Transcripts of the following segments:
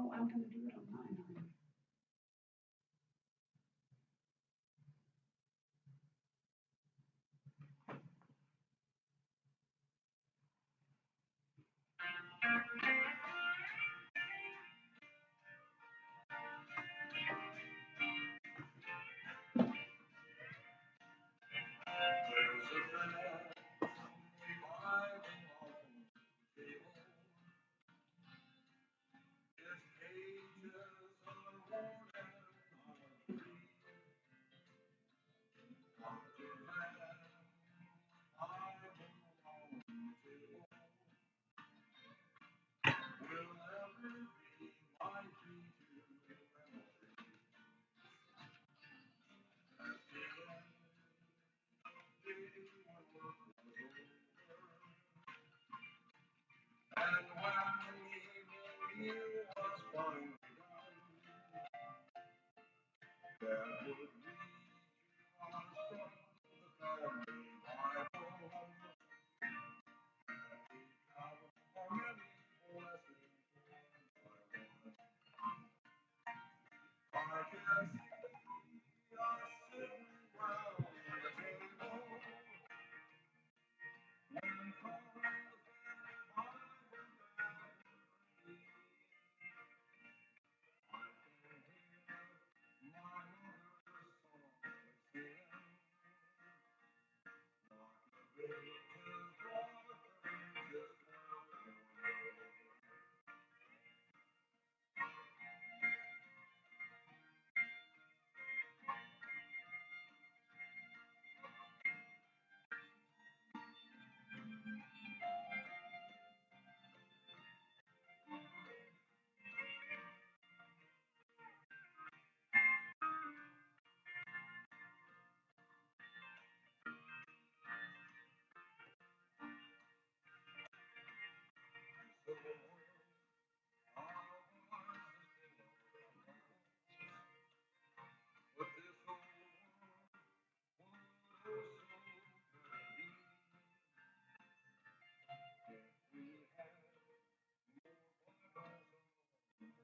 Oh, I'm gonna do it on mine, aren't I?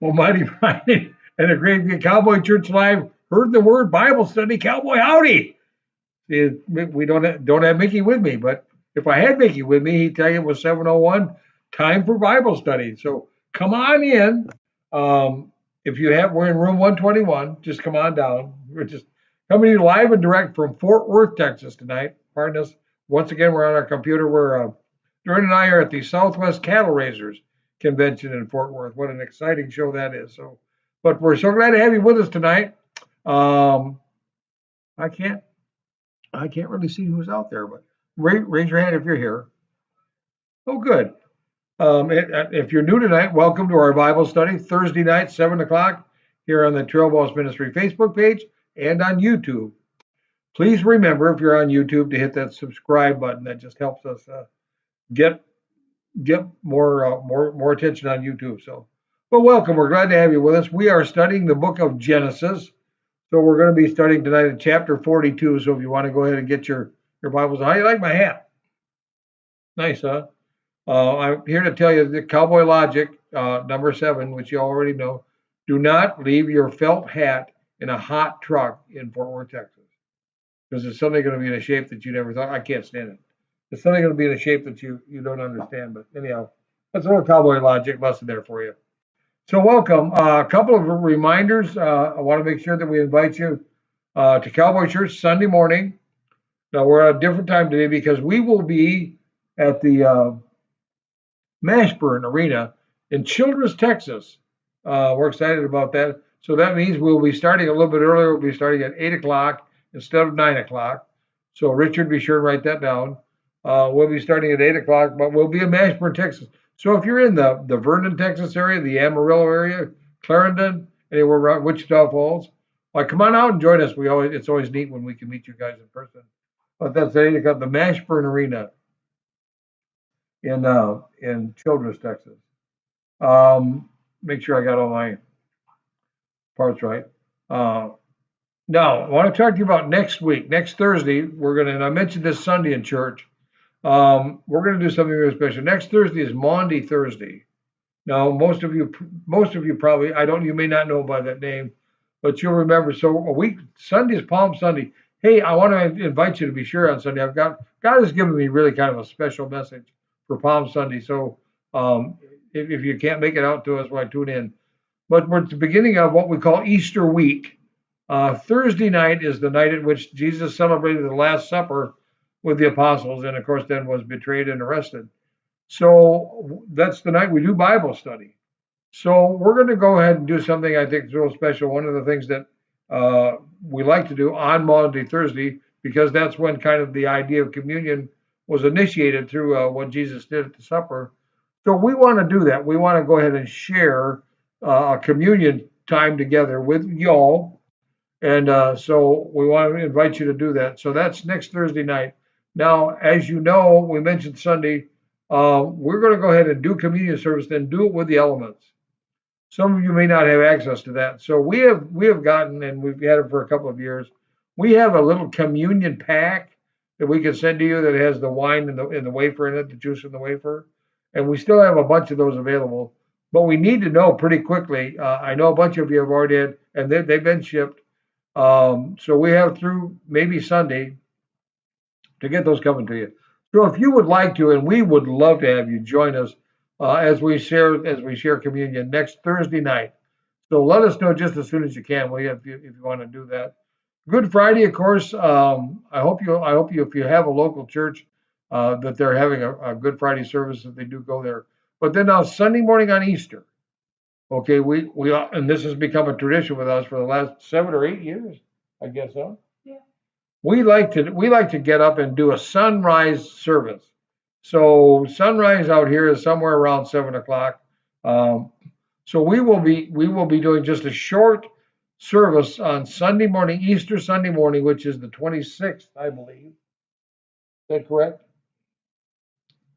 Well, mighty fine. And a great Cowboy Church Live heard the word Bible study. Cowboy, howdy. See, we don't have Mickey with me, but if I had Mickey with me, he'd tell you it was 7:01, time for Bible study. So come on in. If you have, we're in room 121. Just come on down. We're just coming to you live and direct from Fort Worth, Texas tonight. Pardon us. Once again, we're on our computer. Jordan and I are at the Southwest Cattle Raisers Convention in Fort Worth. What an exciting show that is. So, but we're so glad to have you with us tonight. I can't really see who's out there, but raise your hand if you're here. Oh, good. If you're new tonight, welcome to our Bible study Thursday night, 7 o'clock, here on the Trail Boss Ministry Facebook page and on YouTube. Please remember, if you're on YouTube, to hit that subscribe button. That just helps us get more attention on YouTube. So, but welcome. We're glad to have you with us. We are studying the book of Genesis. So we're going to be starting tonight in chapter 42. So if you want to go ahead and get your Bibles, how do you like my hat? Nice, huh? I'm here to tell you the Cowboy Logic, number 7, which you already know. Do not leave your felt hat in a hot truck in Fort Worth, Texas, because it's suddenly going to be in a shape that you never thought. I can't stand it. It's suddenly going to be in a shape that you don't understand. But anyhow, that's a little Cowboy Logic lesson there for you. So welcome. A couple of reminders. I want to make sure that we invite you to Cowboy Church Sunday morning. Now we're at a different time today because we will be at the Mashburn Arena in Childress, Texas. We're excited about that. So that means we'll be starting a little bit earlier. We'll be starting at 8 o'clock instead of 9 o'clock. So Richard, be sure to write that down. We'll be starting at 8 o'clock, but we'll be in Mashburn, Texas. So if you're in the Vernon, Texas area, the Amarillo area, Clarendon, anywhere around Wichita Falls, come on out and join us. It's always neat when we can meet you guys in person. But that's 8 o'clock, the Mashburn Arena in Childress, Texas. Make sure I got all my parts right. Now, I want to talk to you about next week. Next Thursday, and I mentioned this Sunday in church, we're going to do something very special. Next Thursday is Maundy Thursday. Now, most of you probably, I don't, you may not know by that name, but you'll remember. So a week, Sunday is Palm Sunday. Hey, I want to invite you to be sure on Sunday. God has given me really kind of a special message for Palm Sunday. So if you can't make it out to us, why tune in. But we're at the beginning of what we call Easter week. Thursday night is the night at which Jesus celebrated the Last Supper with the apostles, and of course, then was betrayed and arrested. So that's the night we do Bible study. So we're going to go ahead and do something I think is real special. One of the things that we like to do on Maundy Thursday, because that's when kind of the idea of communion was initiated through what Jesus did at the supper. So we want to do that. We want to go ahead and share a communion time together with y'all. And so we want to invite you to do that. So that's next Thursday night. Now, as you know, we mentioned Sunday. We're going to go ahead and do communion service, then do it with the elements. Some of you may not have access to that. So we have gotten, and we've had it for a couple of years. We have a little communion pack that we can send to you that has the wine and the wafer in it, the juice in the wafer, and we still have a bunch of those available. But we need to know pretty quickly. I know a bunch of you have already had, and they've been shipped. So we have through maybe Sunday to get those coming to you. So if you would like to, and we would love to have you join us as we share communion next Thursday night. So let us know just as soon as you can, will you, if you want to do that. Good Friday, of course. I hope you, if you have a local church, that they're having a Good Friday service, that they do go there. But then now Sunday morning on Easter, okay, we and this has become a tradition with us for the last 7 or 8 years, I guess so. Yeah. We like to get up and do a sunrise service. So sunrise out here is somewhere around 7 o'clock. Um, so we will be doing just a short service on Sunday morning, Easter Sunday morning, which is the 26th, I believe. Is that correct?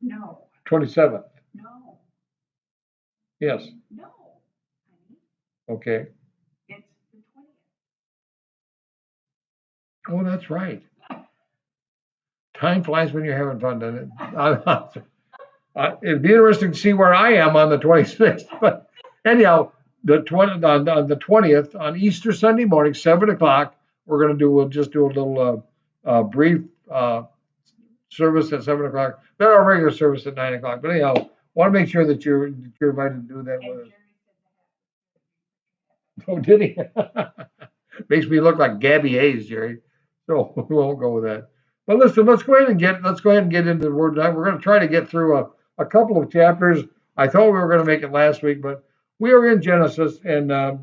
No, 27th. no, Yes. no, honey. Okay. It's the 20th. Oh, that's right. Time flies when you're having fun, doesn't it? It'd be interesting to see where I am on the 26th. But anyhow, on the 20th, on Easter Sunday morning, 7 o'clock, we'll just do a little brief service at 7 o'clock. Then our regular service at 9 o'clock. But anyhow, want to make sure that you're invited to do that with us. Oh, did he? Makes me look like Gabby Hayes, Jerry. So we won't go with that. But listen, let's go ahead and get into the word tonight. We're going to try to get through a couple of chapters. I thought we were going to make it last week, but we are in Genesis, and I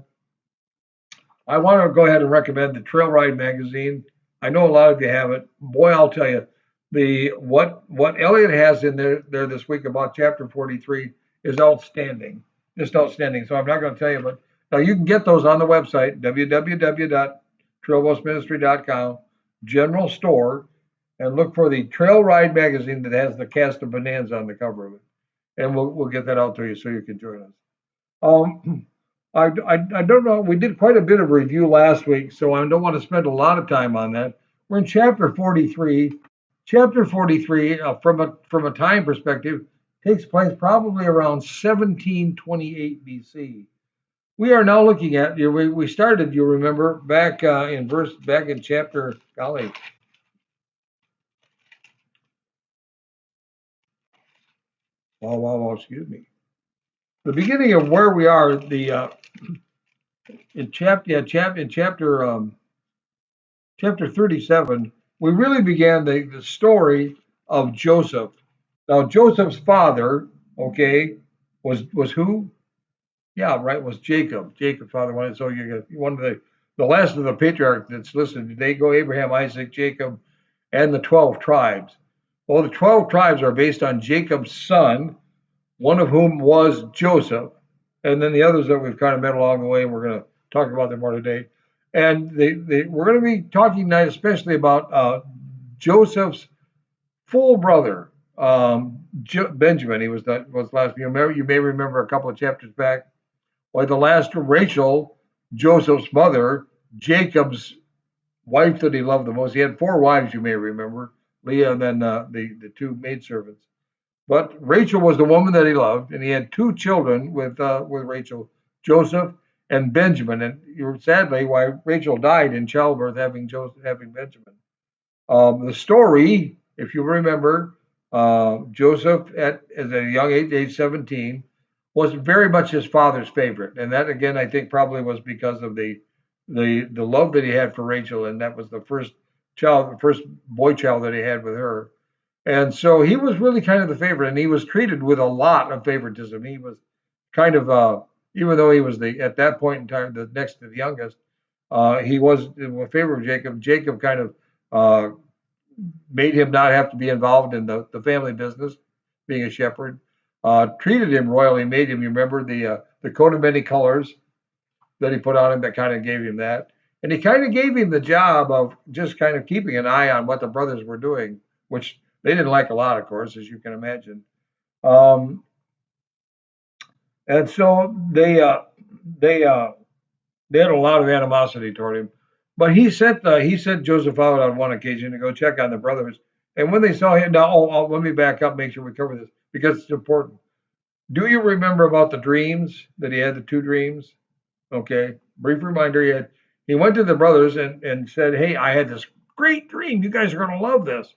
want to go ahead and recommend the Trail Ride magazine. I know a lot of you have it. Boy, I'll tell you, the what Elliot has in there this week about chapter 43 is outstanding, just outstanding. So I'm not going to tell you, but now you can get those on the website www.trailbusministry.com, general store, and look for the Trail Ride magazine that has the cast of bananas on the cover of it, and we'll get that out to you so you can join us. Um, I don't know. We did quite a bit of review last week, so I don't want to spend a lot of time on that. We're in chapter 43. Chapter 43, from a time perspective, takes place probably around 1728 BC. We are now looking at, we started, you remember, back in chapter, golly, wow, excuse me. The beginning of where we are, in chapter 37, we really began the story of Joseph. Now, Joseph's father, okay, was who? Yeah, right, was Jacob. Jacob's father. So you got one of the last of the patriarchs that's listed. They go Abraham, Isaac, Jacob, and the 12 tribes. Well, the 12 tribes are based on Jacob's son, one of whom was Joseph, and then the others that we've kind of met along the way, and we're going to talk about them more today. And we're going to be talking tonight especially about Joseph's full brother, Benjamin. He was last. You may remember a couple of chapters back. Why the last Rachel, Joseph's mother, Jacob's wife that he loved the most. He had four wives, you may remember, Leah, and then the two maidservants. But Rachel was the woman that he loved, and he had two children with Rachel, Joseph and Benjamin. And sadly, why Rachel died in childbirth, having Benjamin. The story, if you remember, Joseph at a young age 17, was very much his father's favorite, and that again I think probably was because of the love that he had for Rachel, and that was the first boy child that he had with her. And so he was really kind of the favorite, and he was treated with a lot of favoritism. He was kind of, even though he was at that point in time, the next to the youngest, he was in favor of Jacob. Jacob kind of uh, made him not have to be involved in the family business, being a shepherd. Treated him royally, made him, you remember the coat of many colors that he put on him that kind of gave him that. And he kind of gave him the job of just kind of keeping an eye on what the brothers were doing, which they didn't like a lot, of course, as you can imagine. Um, and so they they had a lot of animosity toward him. But he sent Joseph out on one occasion to go check on the brothers. And when they saw him, now let me back up, make sure we cover this because it's important. Do you remember about the dreams that he had, the two dreams? Okay, brief reminder. He went to the brothers and said, "Hey, I had this great dream. You guys are going to love this."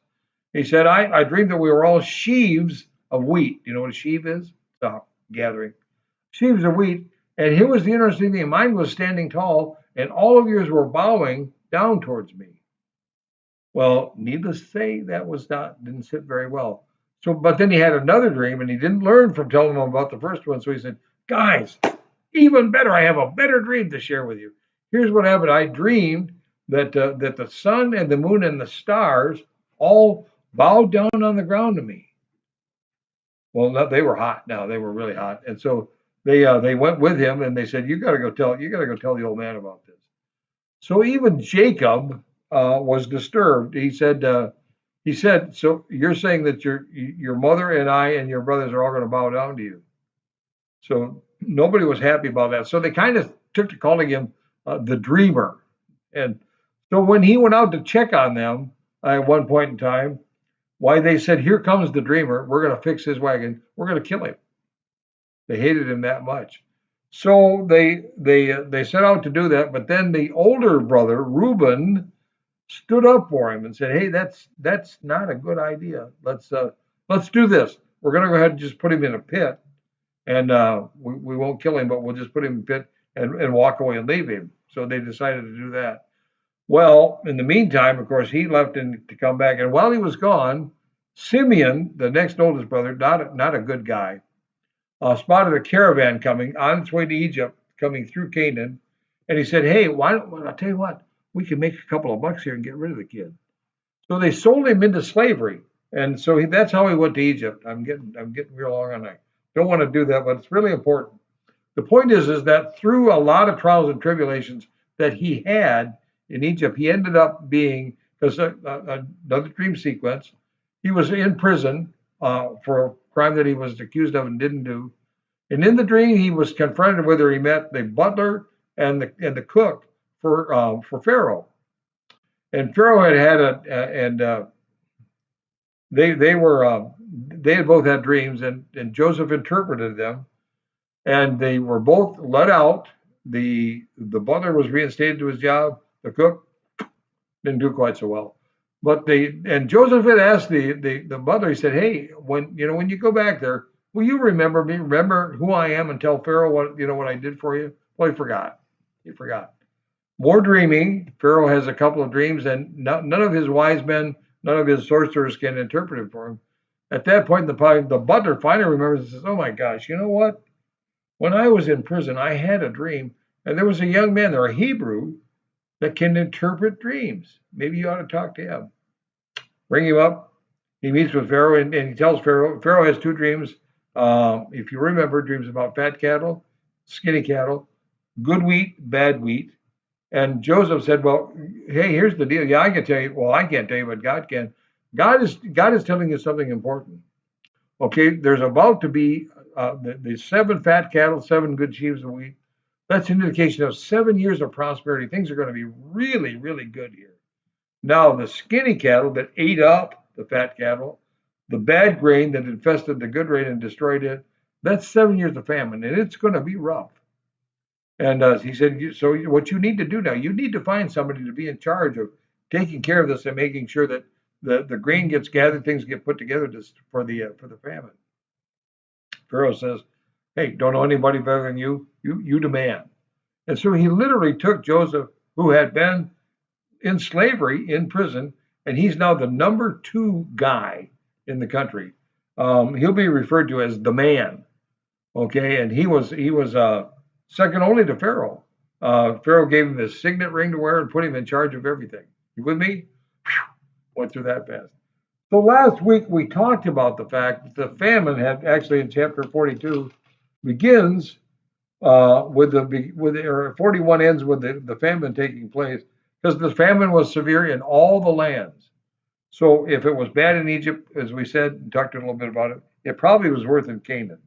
He said, "I dreamed that we were all sheaves of wheat. You know what a sheaf is? Stop gathering sheaves of wheat. And here was the interesting thing: mine was standing tall, and all of yours were bowing down towards me." Well, needless to say, that was not didn't sit very well. So, but then he had another dream, and he didn't learn from telling them about the first one. So he said, "Guys, even better, I have a better dream to share with you. Here's what happened. I dreamed that the sun and the moon and the stars all bowed down on the ground to me." Well, no, they were hot now. They were really hot, and so they went with him, and they said, you got to go tell the old man about this." So even Jacob was disturbed. He said, "So you're saying that your mother and I and your brothers are all going to bow down to you?" So nobody was happy about that. So they kind of took to calling him the dreamer. And so when he went out to check on them at one point in time, why they said, "Here comes the dreamer. We're going to fix his wagon. We're going to kill him." They hated him that much. So they set out to do that. But then the older brother, Reuben, stood up for him and said, "Hey, that's not a good idea. Let's do this. We're going to go ahead and just put him in a pit, and we won't kill him, but we'll just put him in a pit and walk away and leave him." So they decided to do that. Well, in the meantime, of course, he left to come back, and while he was gone, Simeon, the next oldest brother, not a good guy, spotted a caravan coming on its way to Egypt, coming through Canaan, and he said, "Hey, why don't well, I'll tell you what, we can make a couple of bucks here and get rid of the kid." So they sold him into slavery, and so that's how he went to Egypt. I'm getting real long on that. Don't want to do that, but it's really important. The point is that through a lot of trials and tribulations that he had in Egypt, he ended up being, because another dream sequence, he was in prison for a crime that he was accused of and didn't do. And in the dream, he was confronted whether he met the butler and the cook for Pharaoh. And Pharaoh and they had both had dreams, and Joseph interpreted them, and they were both let out. The butler was reinstated to his job. The cook didn't do quite so well. But Joseph had asked the butler. He said, "Hey, when you go back there, will you remember me? Remember who I am, and tell Pharaoh what I did for you?" Well, he forgot. He forgot. More dreaming. Pharaoh has a couple of dreams, and none of his wise men, none of his sorcerers can interpret it for him. At that point, the butler finally remembers and says, "Oh my gosh, you know what? When I was in prison, I had a dream, and there was a young man there, a Hebrew, that can interpret dreams. Maybe you ought to talk to him." Bring him up. He meets with Pharaoh, and he tells Pharaoh. Pharaoh has two dreams. If you remember, dreams about fat cattle, skinny cattle, good wheat, bad wheat. And Joseph said, "Well, hey, here's the deal. Yeah, I can tell you. Well, I can't tell you, but God can. God is telling you something important. Okay, there's about to be the seven fat cattle, seven good sheaves of wheat. That's an indication of 7 years of prosperity. Things are going to be really, really good here. Now, the skinny cattle that ate up the fat cattle, the bad grain that infested the good grain and destroyed it. That's 7 years of famine, and it's going to be rough. And he said, so what you need to do now, you need to find somebody to be in charge of taking care of this and making sure that the grain gets gathered, things get put together for the famine. Pharaoh says, hey, don't know anybody better than you. You demand. And so he literally took Joseph, who had been in slavery in prison, and he's now the number 2 guy in the country. He'll be referred to as the man. Okay, and he was second only to Pharaoh. Pharaoh gave him his signet ring to wear and put him in charge of everything. You with me? Went through that fast. So last week we talked about the fact that the famine had actually in chapter 42 begins or 41 ends with the famine taking place because the famine was severe in all the lands. So if it was bad in Egypt, as we said, and talked a little bit about it, it probably was worse in Canaan.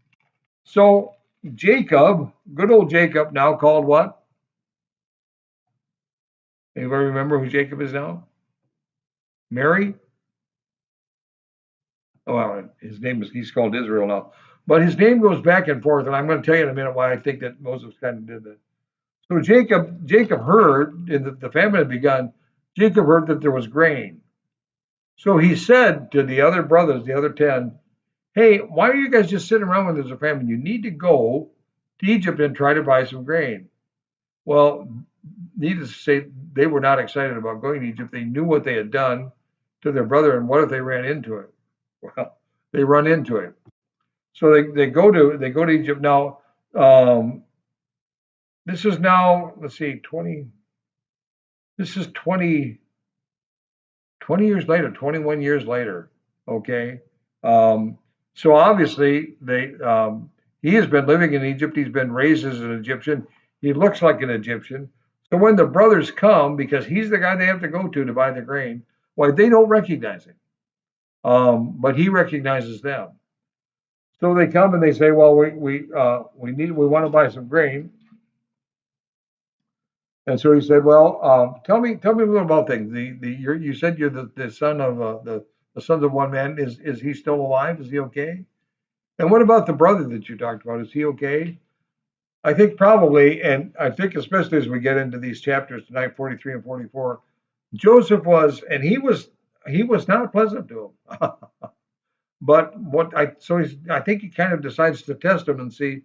So Jacob, good old Jacob, now called what? Anybody remember who Jacob is now? Mary? Oh, well, he's called Israel now. But his name goes back and forth, and I'm going to tell you in a minute why I think that Moses kind of did that. So Jacob heard, and the famine had begun, Jacob heard that there was grain. So he said to the other brothers, the other 10, hey, why are you guys just sitting around when there's a famine? You need to go to Egypt and try to buy some grain. Well, needless to say, they were not excited about going to Egypt. They knew what they had done to their brother, and what if they ran into it? Well, they run into it. So they go to Egypt now. This is now, let's see, 20. This is 20 years later, 21 years later. Okay. So obviously he has been living in Egypt. He's been raised as an Egyptian. He looks like an Egyptian. So when the brothers come, because he's the guy they have to go to buy the grain, why they don't recognize him. But he recognizes them. So they come and they say, well, we want to buy some grain. And so he said, well, tell me a little about things. You said you're the son of the sons of one man. Is he still alive? Is he okay? And what about the brother that you talked about? Is he okay? I think probably, and I think especially as we get into these chapters tonight, 43 and 44, Joseph was, and he was not pleasant to him. But I think he kind of decides to test him and see,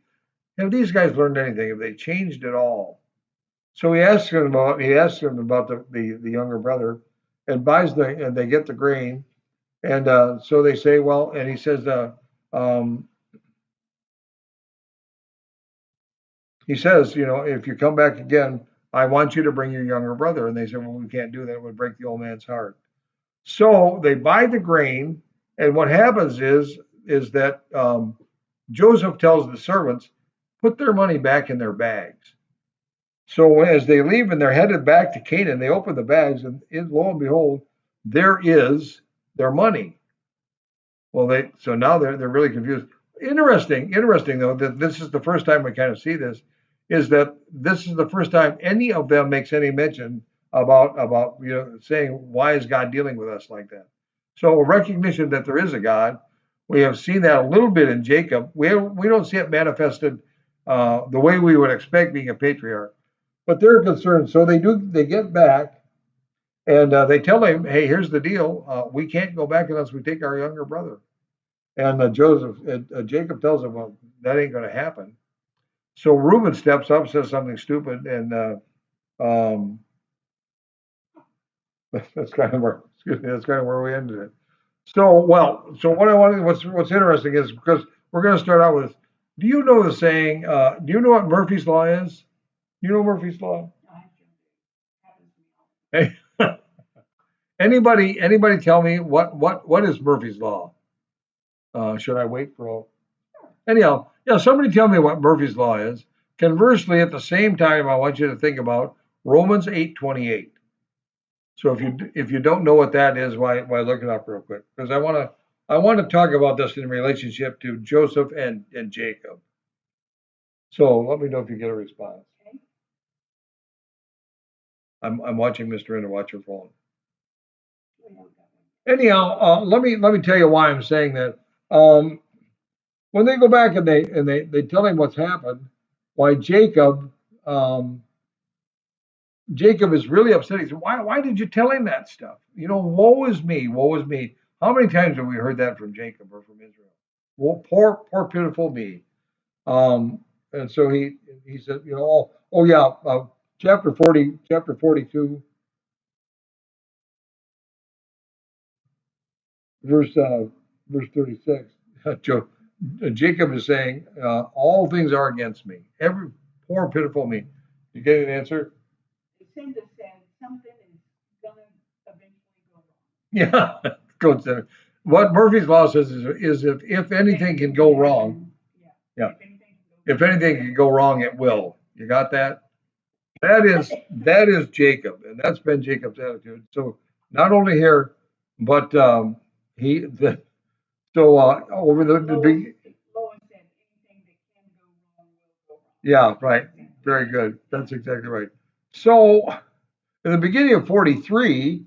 have these guys learned anything? Have they changed at all? So he asks him about the younger brother, and they get the grain, and so they say, well, and he says, um, if you come back again, I want you to bring your younger brother. And they said, well, we can't do that. It would break the old man's heart. So they buy the grain, and what happens is that Joseph tells the servants, put their money back in their bags. So as they leave and they're headed back to Canaan, they open the bags, and lo and behold, there is their money. Well, so now they're really confused. Interesting though, that this is the first time we kind of see this, is that this is the first time any of them makes any mention about saying, why is God dealing with us like that? So a recognition that there is a God. We have seen that a little bit in Jacob. We don't see it manifested the way we would expect being a patriarch. But they're concerned, so they get back, and they tell him, hey, here's the deal. We can't go back unless we take our younger brother. And Jacob tells him, well, that ain't going to happen. So Reuben steps up, says something stupid, and that's kind of where we ended it. So what's interesting is, because we're going to start out with, do you know the saying, do you know what Murphy's Law is? You know Murphy's Law? Hey, anybody tell me what is Murphy's Law? Should I wait for anyhow? Yeah, somebody tell me what Murphy's Law is. Conversely, at the same time, I want you to think about Romans 8:28. So if you don't know what that is, why look it up real quick? Because I want to talk about this in relationship to Joseph and Jacob. So let me know if you get a response. I'm watching Mr. Inner. Watch your phone. Anyhow, let me tell you why I'm saying that. Um, when they go back and they tell him what's happened, why um, Jacob is really upset. He said, why did you tell him that stuff? Woe is me, woe is me. How many times have we heard that from Jacob or from Israel? Well, poor pitiful me. Um, and so he said, oh yeah, chapter 42, verse uh, verse 36. Jacob is saying, all things are against me. Every poor pitiful me. You get an answer? They seem to say something is gonna eventually go wrong. Yeah. Good. What Murphy's law says is if anything can go wrong, Yeah. yeah, if anything can go wrong, it will. You got that? That is Jacob, and that's been Jacob's attitude. So not only here, but he the, so over the big, Lois said anything that can go wrong will go wrong. yeah, right, very good. That's exactly right. So in the beginning of 43,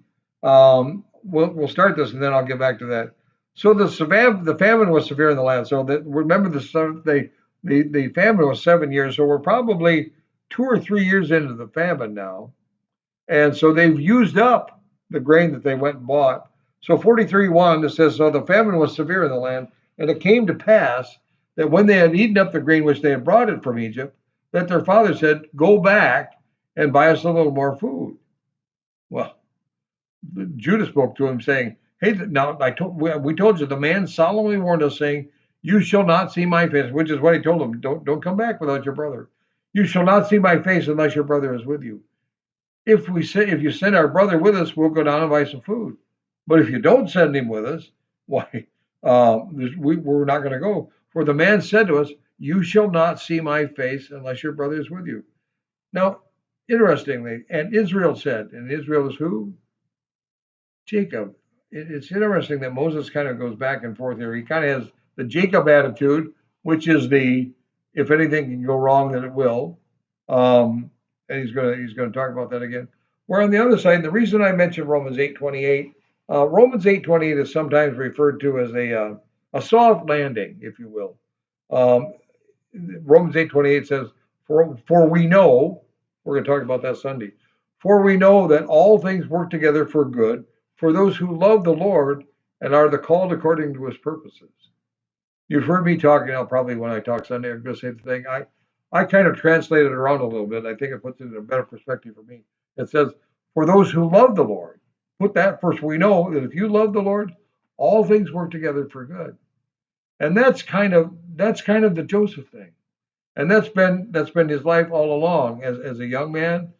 we'll start this, and then I'll get back to that. So the famine was severe in the land. So that remember the famine was 7 years. So we're probably 2 or 3 years into the famine now. And so they've used up the grain that they went and bought. So 43:1, it says, so the famine was severe in the land, and it came to pass that when they had eaten up the grain which they had brought it from Egypt, that their father said, go back and buy us a little more food. Well, Judah spoke to him, saying, hey, now we told you, the man solemnly warned us, saying, you shall not see my face, which is what he told him. Don't come back without your brother. You shall not see my face unless your brother is with you. If you send our brother with us, we'll go down and buy some food. But if you don't send him with us, why, we're not going to go. For the man said to us, you shall not see my face unless your brother is with you. Now, interestingly, and Israel said, and Israel is who? Jacob. It's interesting that Moses kind of goes back and forth here. He kind of has the Jacob attitude, which is if anything can go wrong, then it will. And he's gonna talk about that again. Where on the other side, the reason I mentioned Romans 8:28, Romans 8:28 is sometimes referred to as a soft landing, if you will. Um, Romans 8:28 says, for we know, we're going to talk about that Sunday, for we know that all things work together for good for those who love the Lord and are the called according to his purposes. You've heard me talking now, probably when I talk Sunday, I'm going to say the thing. I kind of translate it around a little bit. I think it puts it in a better perspective for me. It says, for those who love the Lord, put that first. We know that if you love the Lord, all things work together for good. And that's kind of the Joseph thing. And that's been his life all along as a young man,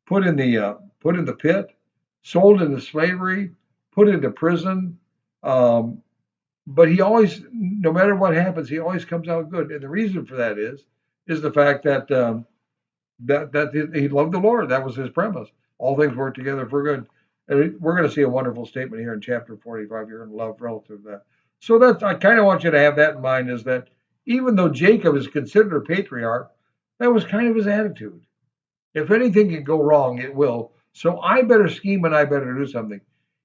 put in the pit, sold into slavery, put into prison. Um, but he always, no matter what happens, he always comes out good. And the reason for that is the fact that he loved the Lord. That was his premise. All things work together for good. And we're going to see a wonderful statement here in chapter 45. You're going to love relative to that. So I kind of want you to have that in mind, is that even though Jacob is considered a patriarch, that was kind of his attitude. If anything can go wrong, it will. So I better scheme and I better do something.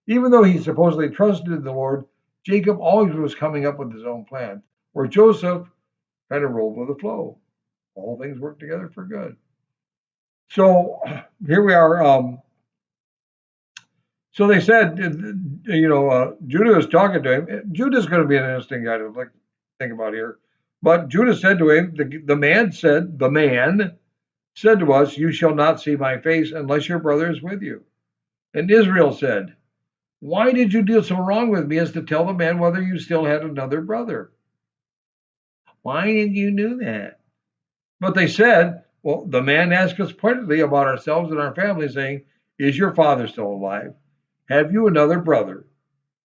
Even though he supposedly trusted in the Lord, Jacob always was coming up with his own plan, where Joseph kind of rolled with the flow. All things work together for good. So here we are. So they said, Judah is talking to him. Judah's going to be an interesting guy to think about here. But Judah said to him, the man said to us, you shall not see my face unless your brother is with you. And Israel said, why did you deal so wrong with me as to tell the man whether you still had another brother? Why did you do that? But they said, well, the man asked us pointedly about ourselves and our family, saying, is your father still alive? Have you another brother?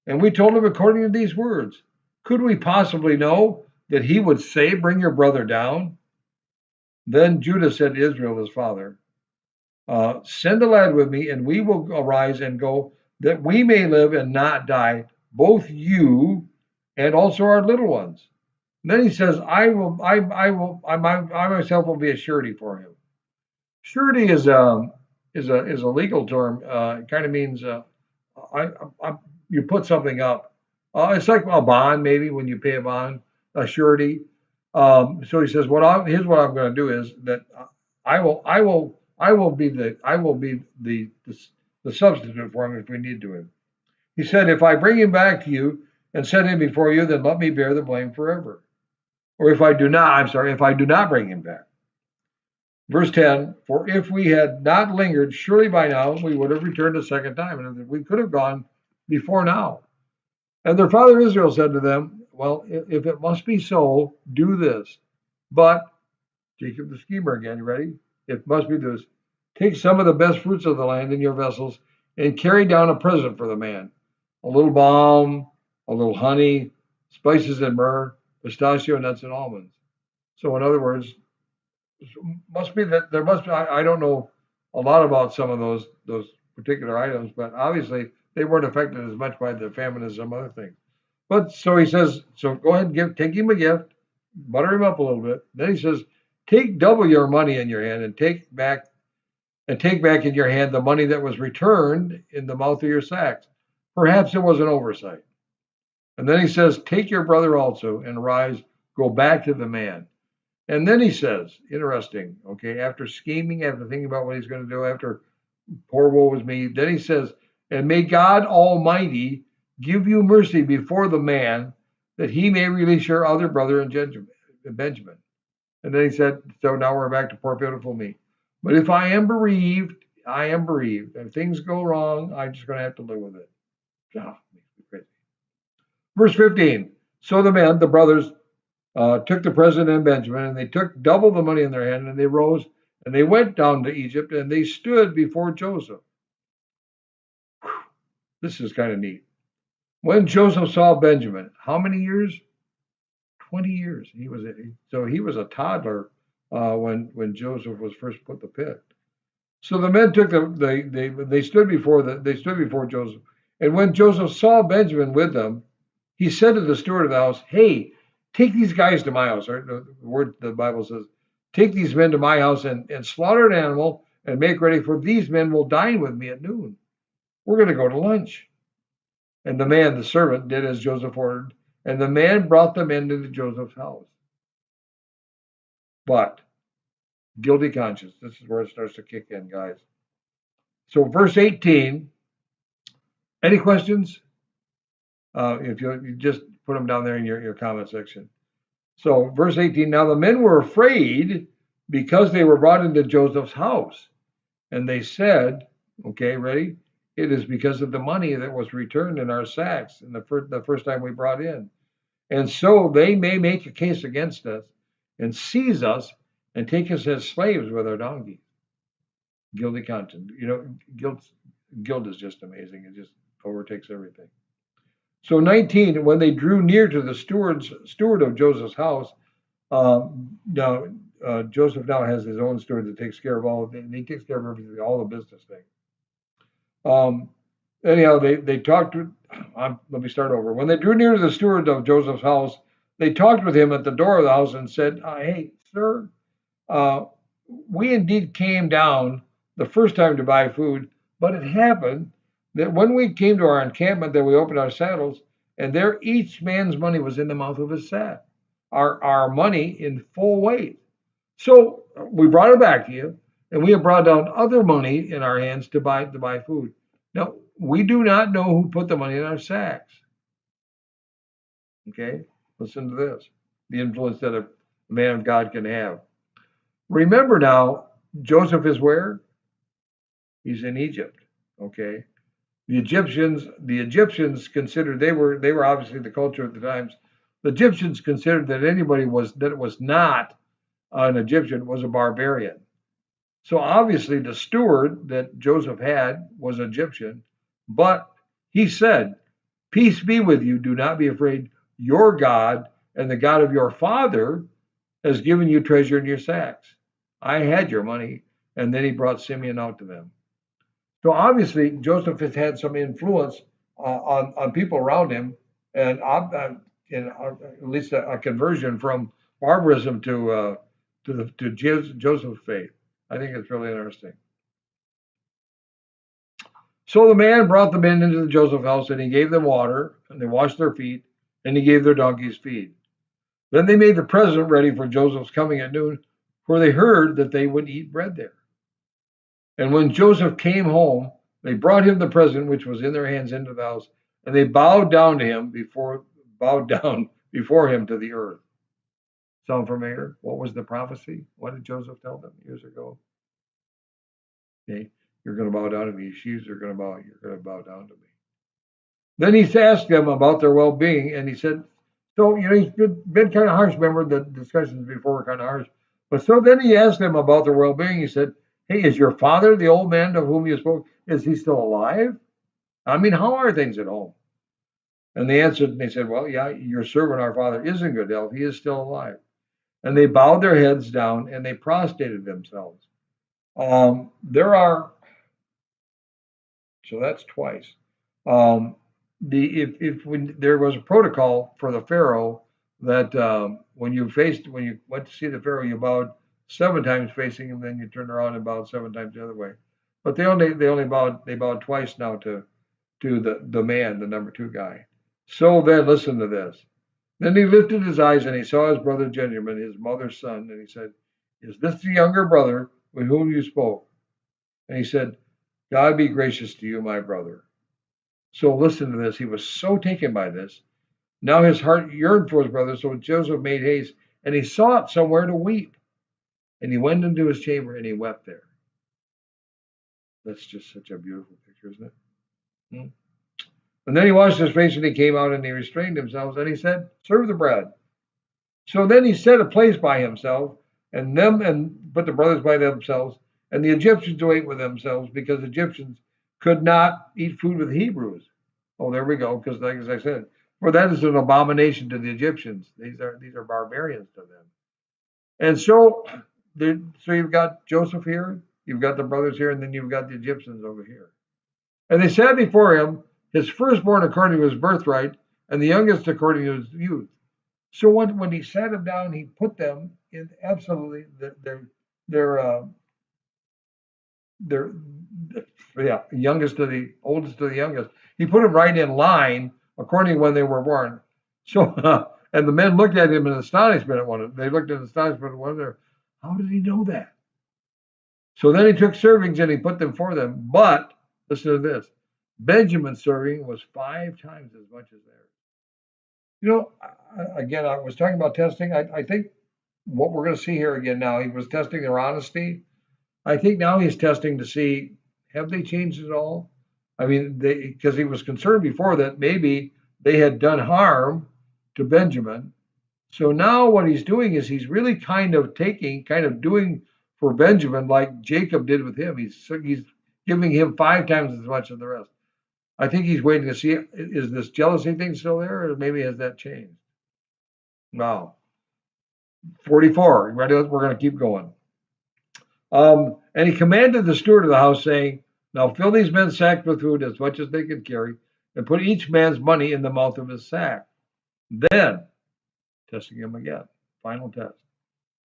And we told him according to these words. Could we possibly know that he would say, bring your brother down? Then Judah said to Israel, his father, send the lad with me, and we will arise and go, that we may live and not die, both you and also our little ones. And then he says, I myself will be a surety for him. Surety is a legal term. It kind of means I you put something up. It's like a bond, maybe when you pay a bond, a surety. So he says, here's what I'm going to do is that I will be the substitute for him if we need to him. He said, if I bring him back to you and set him before you, then let me bear the blame forever. Or if I do not, I'm sorry, if I do not bring him back. Verse 10, for if we had not lingered, surely by now we would have returned a second time. And we could have gone before now. And their father Israel said to them, well, if it must be so, do this. But, Jacob the schemer again, you ready? It must be this. Take some of the best fruits of the land in your vessels and carry down a present for the man. A little balm, a little honey, spices and myrrh, pistachio nuts and almonds. So in other words, must be that there must be, I don't know a lot about some of those particular items, but obviously they weren't affected as much by the famine as some other things. But so he says, so go ahead and take him a gift, butter him up a little bit. Then he says, take double your money in your hand and take back in your hand the money that was returned in the mouth of your sacks. Perhaps it was an oversight. And then he says, take your brother also and rise, go back to the man. And then he says, interesting, okay, after scheming, after thinking about what he's going to do, after poor woe was me, then he says, and may God Almighty give you mercy before the man, that he may release your other brother and Benjamin. And then he said, so now we're back to poor pitiful me. But if I am bereaved, I am bereaved. If things go wrong, I'm just going to have to live with it. Oh, makes me crazy. Verse 15, so the men, the brothers, took the present and Benjamin, and they took double the money in their hand, and they rose, and they went down to Egypt, and they stood before Joseph. Whew, this is kind of neat. When Joseph saw Benjamin, how many years? 20 years. He was a toddler when Joseph was first put in the pit. So the men took they stood before Joseph, and when Joseph saw Benjamin with them, he said to the steward of the house, "Hey, take these guys to my house." Right? The Bible says, "Take these men to my house and slaughter an animal and make ready, for these men will dine with me at noon. We're going to go to lunch." And the servant, did as Joseph ordered, and the man brought them into Joseph's house. But guilty conscience, this is where it starts to kick in, guys. So verse 18, any questions? If you just put them down there in your comment section. So verse 18, now the men were afraid because they were brought into Joseph's house. And they said, okay, ready? It is because of the money that was returned in our sacks in the first time we brought in. And so they may make a case against us and seize us and take us as slaves with our donkeys. Guilty conscience. Guilt is just amazing. It just overtakes everything. So 19, when they drew near to the steward of Joseph's house, now Joseph now has his own steward that takes care of all of it, and he takes care of everything, all the business things. Anyhow, they talked to, let me start over. When they drew near to the steward of Joseph's house, they talked with him at the door of the house and said, hey, sir, we indeed came down the first time to buy food, but it happened that when we came to our encampment, that we opened our saddles, and there each man's money was in the mouth of his sack, our money in full weight. So we brought it back to you, and we have brought down other money in our hands to buy food. Now, we do not know who put the money in our sacks. Okay, listen to this, the influence that a man of God can have. Remember now, Joseph is where? He's in Egypt. Okay. The Egyptians considered they were obviously the culture of the times. The Egyptians considered that anybody that was not an Egyptian was a barbarian. So obviously the steward that Joseph had was Egyptian, but he said, "Peace be with you. Do not be afraid. Your God and the God of your father has given you treasure in your sacks. I had your money." And then he brought Simeon out to them. So obviously Joseph has had some influence on people around him, and at least a conversion from barbarism to Joseph's faith. I think it's really interesting. So the man brought the men into the Joseph house, and he gave them water, and they washed their feet, and he gave their donkeys feed. Then they made the present ready for Joseph's coming at noon, for they heard that they would eat bread there. And when Joseph came home, they brought him the present which was in their hands into the house, and they bowed down before him to the earth. Sound familiar? What was the prophecy? What did Joseph tell them years ago? Okay, you're going to bow down to me. Your shoes are going to bow. You're going to bow down to me. Then he asked them about their well-being, and he said, so, he's been kind of harsh. Remember, the discussions before were kind of harsh. But so then he asked them about their well-being. He said, hey, is your father, the old man of whom you spoke, is he still alive? I mean, how are things at home? And they answered, and they said, well, yeah, your servant, our father, is in good health. He is still alive. And they bowed their heads down, and they prostrated themselves. There are, so that's twice. Um, if when there was a protocol for the pharaoh that when you went to see the pharaoh, you bowed 7 times facing him, then you turned around and bowed 7 times the other way. But they bowed twice now to the man, the number 2 guy. So then listen to this. Then he lifted his eyes and he saw his brother Benjamin, his mother's son, and he said, is this the younger brother with whom you spoke? And he said, God be gracious to you, my brother. So listen to this. He was so taken by this. Now his heart yearned for his brother. So Joseph made haste and he sought somewhere to weep. And he went into his chamber and he wept there. That's just such a beautiful picture, isn't it? Hmm? And then he washed his face and he came out and he restrained himself. And he said, serve the bread. So then he set a place by himself and put the brothers by themselves. And the Egyptians to ate with themselves because the Egyptians could not eat food with Hebrews. Oh, there we go. Because, like as I said, for that is an abomination to the Egyptians. These are barbarians to them. And so you've got Joseph here, you've got the brothers here, and then you've got the Egyptians over here. And they sat before him, his firstborn according to his birthright, and the youngest according to his youth. So when he sat them down, he put them in absolutely their youngest to the oldest to the youngest. He put them right in line according to when they were born. So and the men looked at him in astonishment at one of them. They looked in astonishment at one another. How did he know that? So then he took servings and he put them for them. But listen to this. Benjamin's serving was 5 times as much as theirs. Again, I was talking about testing. I think what we're going to see here again now, he was testing their honesty. I think now he's testing to see, have they changed at all? I mean, because he was concerned before that maybe they had done harm to Benjamin. So now what he's doing is he's really kind of doing for Benjamin like Jacob did with him. He's giving him 5 times as much as the rest. I think he's waiting to see, is this jealousy thing still there, or maybe has that changed? Wow. 44. Ready? We're going to keep going. And he commanded the steward of the house, saying, now fill these men's sacks with food as much as they could carry, and put each man's money in the mouth of his sack. Then, testing him again, final test.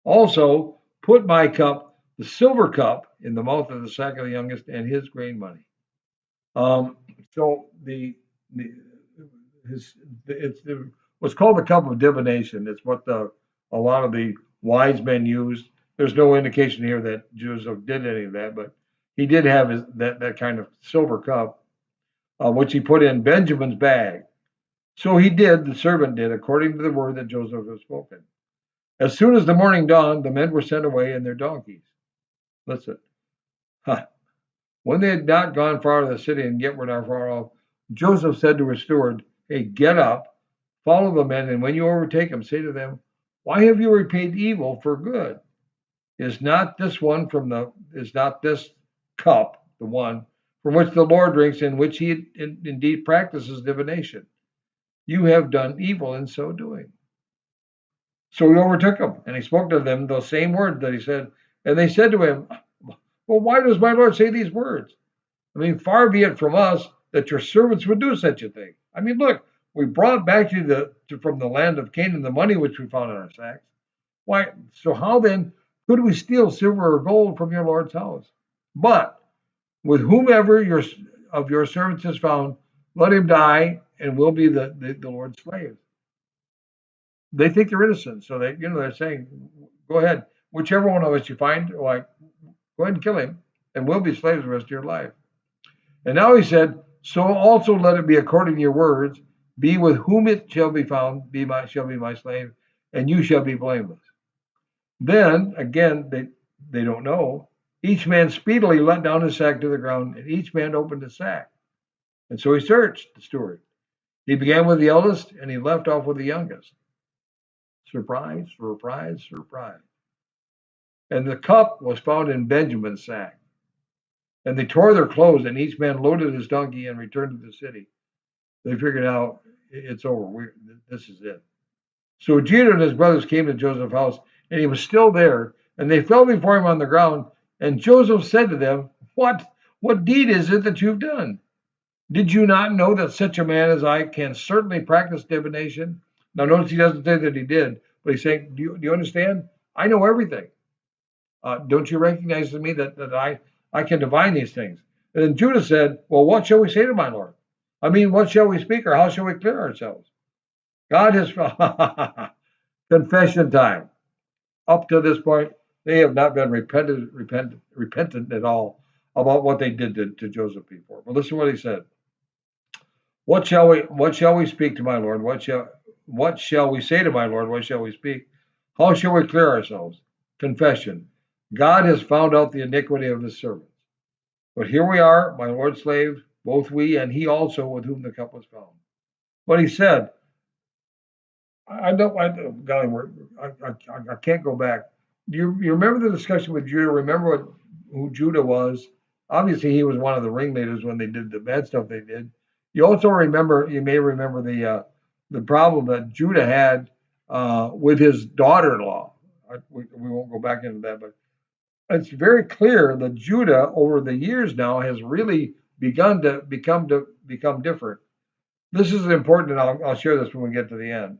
Also, put my cup, the silver cup, in the mouth of the sack of the youngest, and his grain money. So it's what's called the cup of divination. It's what a lot of the wise men used. There's no indication here that Joseph did any of that, but he did have that kind of silver cup, which he put in Benjamin's bag. So the servant did, according to the word that Joseph had spoken. As soon as the morning dawned, the men were sent away in their donkeys. Listen, when they had not gone far out of the city and yet were not far off, Joseph said to his steward, hey, get up, follow the men, and when you overtake them, say to them, why have you repaid evil for good? Is not this cup the one from which the Lord drinks, in which he indeed practices divination? You have done evil in so doing. So he overtook them, and he spoke to them those same words that he said. And they said to him, well, why does my Lord say these words? I mean, far be it from us that your servants would do such a thing. I mean, look, we brought back to you from the land of Canaan the money which we found in our sacks. Why? So how then could we steal silver or gold from your Lord's house? But with whomever of your servants is found, let him die, and we'll be the Lord's slaves. They think they're innocent, so they're saying, go ahead, whichever one of us you find, like, go ahead and kill him, and we'll be slaves the rest of your life. And now he said, so also let it be according to your words, be with whom it shall be found, shall be my slave, and you shall be blameless. Then again, they don't know. Each man speedily let down his sack to the ground, and each man opened his sack. And so he searched the steward. He began with the eldest, and he left off with the youngest. Surprise, surprise, surprise. And the cup was found in Benjamin's sack. And they tore their clothes, and each man loaded his donkey and returned to the city. They figured out it's over. This is it. So Judah and his brothers came to Joseph's house, and he was still there. And they fell before him on the ground. And Joseph said to them, What deed is it that you've done? Did you not know that such a man as I can certainly practice divination? Now, notice he doesn't say that he did, but he's saying, do you understand? I know everything. Don't you recognize in me that I can divine these things? And then Judah said, well, what shall we say to my Lord? I mean, what shall we speak, or how shall we clear ourselves? God has confession time. Up to this point, they have not been repentant at all about what they did to Joseph before. But listen to what he said. What shall we speak to my Lord? What shall we say to my Lord? What shall we speak? How shall we clear ourselves? Confession. God has found out the iniquity of his servants. But here we are, my Lord's slaves, both we and he also with whom the cup was found. But he said, I can't go back. Do you remember the discussion with Judah? Remember who Judah was? Obviously, he was one of the ringleaders when they did the bad stuff they did. You also you may remember the problem that Judah had with his daughter-in-law. We won't go back into that, but it's very clear that Judah, over the years now, has really begun to become different. This is important, and I'll share this when we get to the end.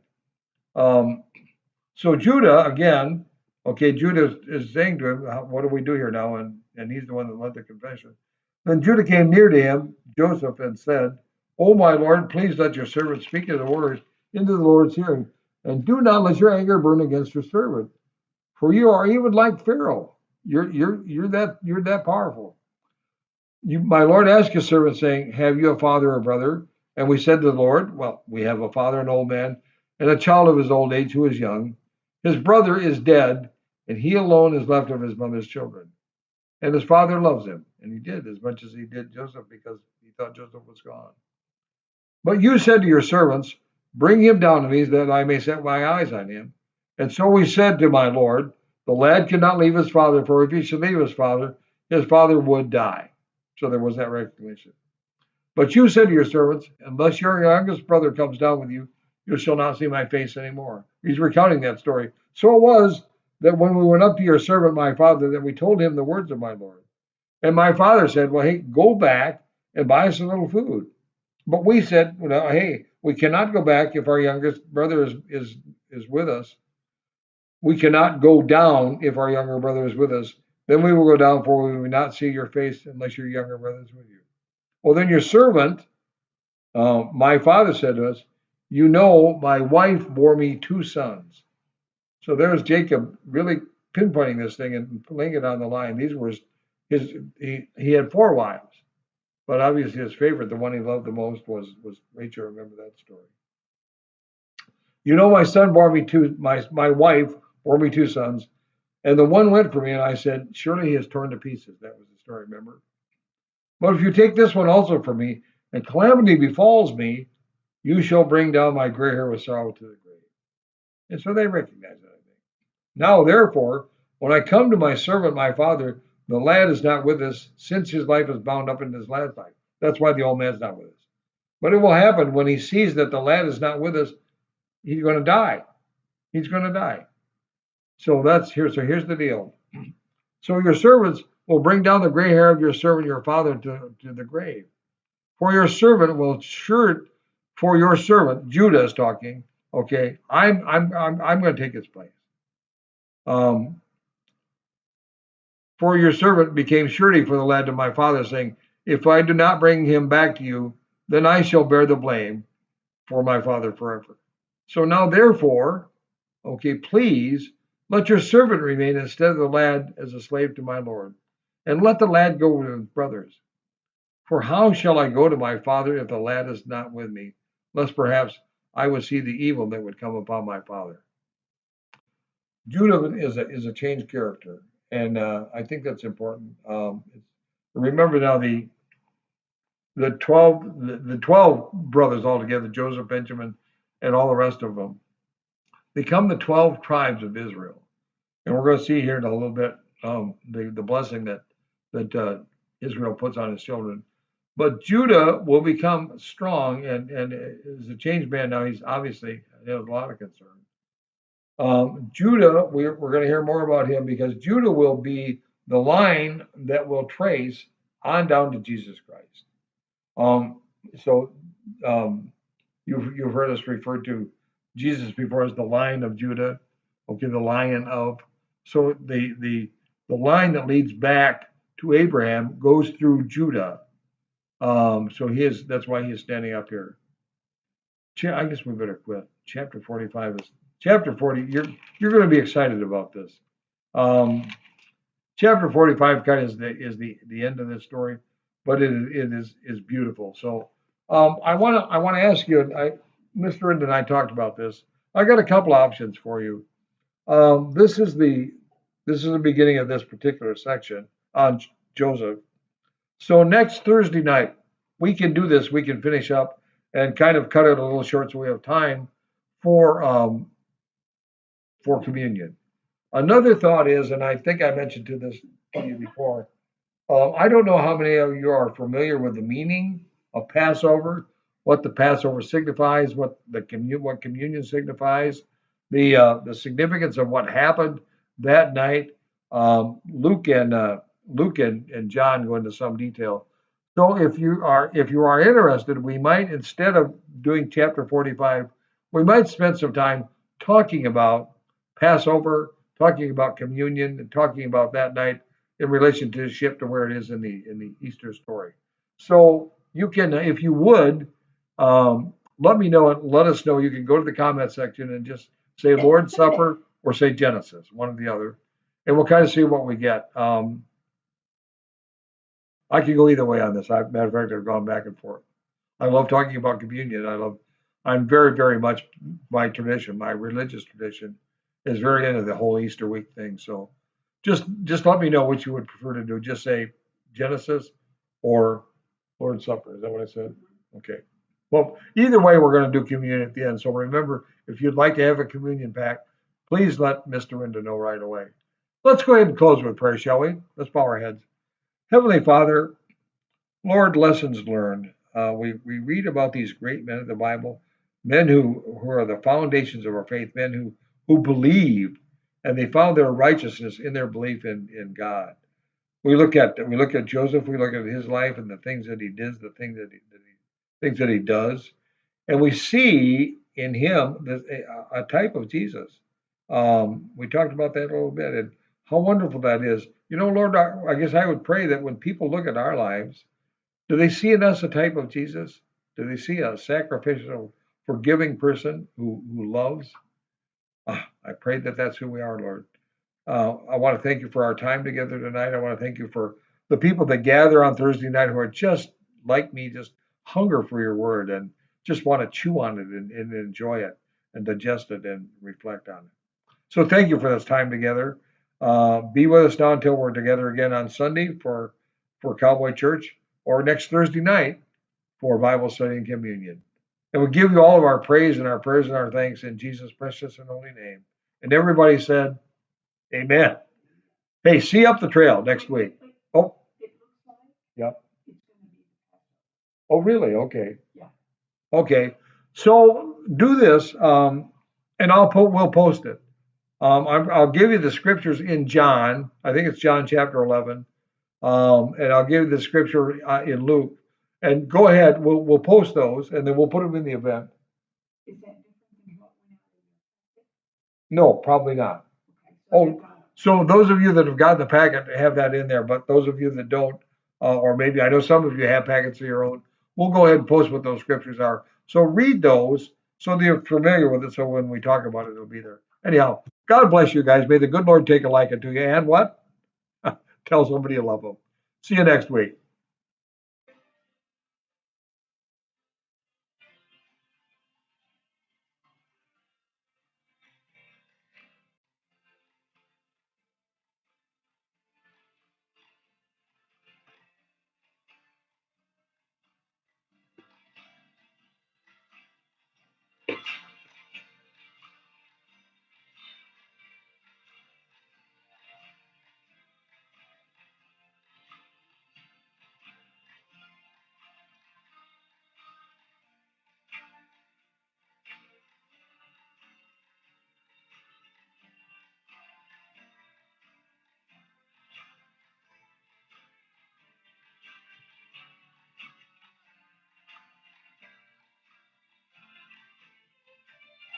So Judah, again, okay, Judah is saying to him, what do we do here now? And he's the one that led the confession. Then Judah came near to him, Joseph, and said, O my Lord, please let your servant speak the words into the Lord's hearing, and do not let your anger burn against your servant. For you are even like Pharaoh. You're that powerful. My Lord asked his servant, saying, have you a father or brother? And we said to the Lord, well, we have a father, an old man, and a child of his old age who is young. His brother is dead, and he alone is left of his mother's children. And his father loves him. And he did as much as he did Joseph, because he thought Joseph was gone. But you said to your servants, bring him down to me that I may set my eyes on him. And so we said to my Lord, the lad cannot leave his father, for if he should leave his father would die. So there was that recognition. But you said to your servants, unless your youngest brother comes down with you, you shall not see my face anymore. He's recounting that story. So it was that when we went up to your servant, my father, that we told him the words of my Lord. And my father said, well, hey, go back and buy us a little food. But we said, well, hey, we cannot go back if our youngest brother is with us. We cannot go down if our younger brother is with us. Then we will go down, for we will not see your face unless your younger brother is with you. Well, then your servant, my father said to us, you know, my wife bore me 2 sons. So there's Jacob really pinpointing this thing and laying it on the line. These were he had 4 wives, but obviously his favorite, the one he loved the most, was Rachel. Remember that story. You know, my son bore me 2, my wife bore me 2 sons, and the one went for me, and I said, surely he is torn to pieces. That was the story, remember? But if you take this one also from me, and calamity befalls me, you shall bring down my gray hair with sorrow to the grave. And so they recognize it, I think. Now, therefore, when I come to my servant, my father, the lad is not with us, since his life is bound up in his lad's life. That's why the old man's not with us. But it will happen when he sees that the lad is not with us, he's going to die. He's going to die. So here's the deal. So your servants will bring down the gray hair of your servant, your father, to the grave. For your servant, Judah is talking. Okay, I'm going to take his place. For your servant became surety for the lad to my father, saying, If I do not bring him back to you, then I shall bear the blame for my father forever. So now, therefore, okay, please let your servant remain instead of the lad as a slave to my Lord, and let the lad go with his brothers. For how shall I go to my father if the lad is not with me, lest perhaps I would see the evil that would come upon my father? Judah is a changed character, and I think that's important. Remember now the 12 brothers altogether, Joseph, Benjamin, and all the rest of them, become the 12 tribes of Israel. And we're going to see here in a little bit the blessing that Israel puts on his children. But Judah will become strong and is a changed man now. He's obviously has a lot of concern. Judah, we're going to hear more about him because Judah will be the line that will trace on down to Jesus Christ. So you've heard us refer to Jesus before as the Lion of Judah. Okay, the Lion of. So the line that leads back to Abraham goes through Judah. So that's why he is standing up here. I guess we better quit. Chapter 45 is chapter 40. You're going to be excited about this. Chapter 45 kind of is the end of this story, but it is beautiful. So I want to ask you. Mr. Herdin and I talked about this. I got a couple options for you. This is the beginning of this particular section on Joseph. So next Thursday night, we can do this. We can finish up and kind of cut it a little short so we have time for communion. Another thought is, and I think I mentioned to you before, I don't know how many of you are familiar with the meaning of Passover, what the Passover signifies, what communion signifies, the significance of what happened that night. Luke and John go into some detail. So if you are interested, we might, instead of doing chapter 45, we might spend some time talking about Passover, talking about communion, and talking about that night in relationship to where it is in the Easter story. So you can, if you would, let me know and let us know. You can go to the comment section and just say Lord's Supper or say Genesis, one or the other, and we'll kind of see what we get. I can go either way on this. Matter of fact, I've gone back and forth. I love talking about communion. I'm very, very much my tradition, my religious tradition, is very into the whole Easter week thing. So just let me know what you would prefer to do. Just say Genesis or Lord's Supper. Is that what I said? Okay. Well, either way, we're going to do communion at the end. So remember, if you'd like to have a communion pack, please let Mr. Herdin know right away. Let's go ahead and close with prayer, shall we? Let's bow our heads. Heavenly Father, Lord, lessons learned. We read about these great men of the Bible, men who are the foundations of our faith, men who believed and they found their righteousness in their belief in God. We look at Joseph, we look at his life and the things that he did, the things that he does, and we see in him a type of Jesus. We talked about that a little bit and how wonderful that is. Lord, I guess I would pray that when people look at our lives, do they see in us a type of Jesus? Do they see a sacrificial, forgiving person who loves? I pray that that's who we are, Lord. I want to thank you for our time together tonight. I want to thank you for the people that gather on Thursday night who are just like me, just hunger for your word and just want to chew on it and enjoy it and digest it and reflect on it. So thank you for this time together. Be with us now until we're together again on Sunday for Cowboy Church or next Thursday night for Bible study and communion. And we give you all of our praise and our prayers and our thanks in Jesus' precious and holy name. And everybody said, amen. Hey, see you up the trail next week. Oh, yep. Oh, really? Okay. Yeah. Okay. So do this, and we'll post it. I'll give you the scriptures in John. I think it's John chapter 11. And I'll give you the scripture in Luke. And go ahead. We'll post those, and then we'll put them in the event. Is that different than what went out in your packet? No, probably not. Okay, So those of you that have gotten the packet have that in there, but those of you that don't, or maybe I know some of you have packets of your own. We'll go ahead and post what those scriptures are. So read those so that you're familiar with it. So when we talk about it, it'll be there. Anyhow, God bless you guys. May the good Lord take a liking to you. And what? Tell somebody you love them. See you next week.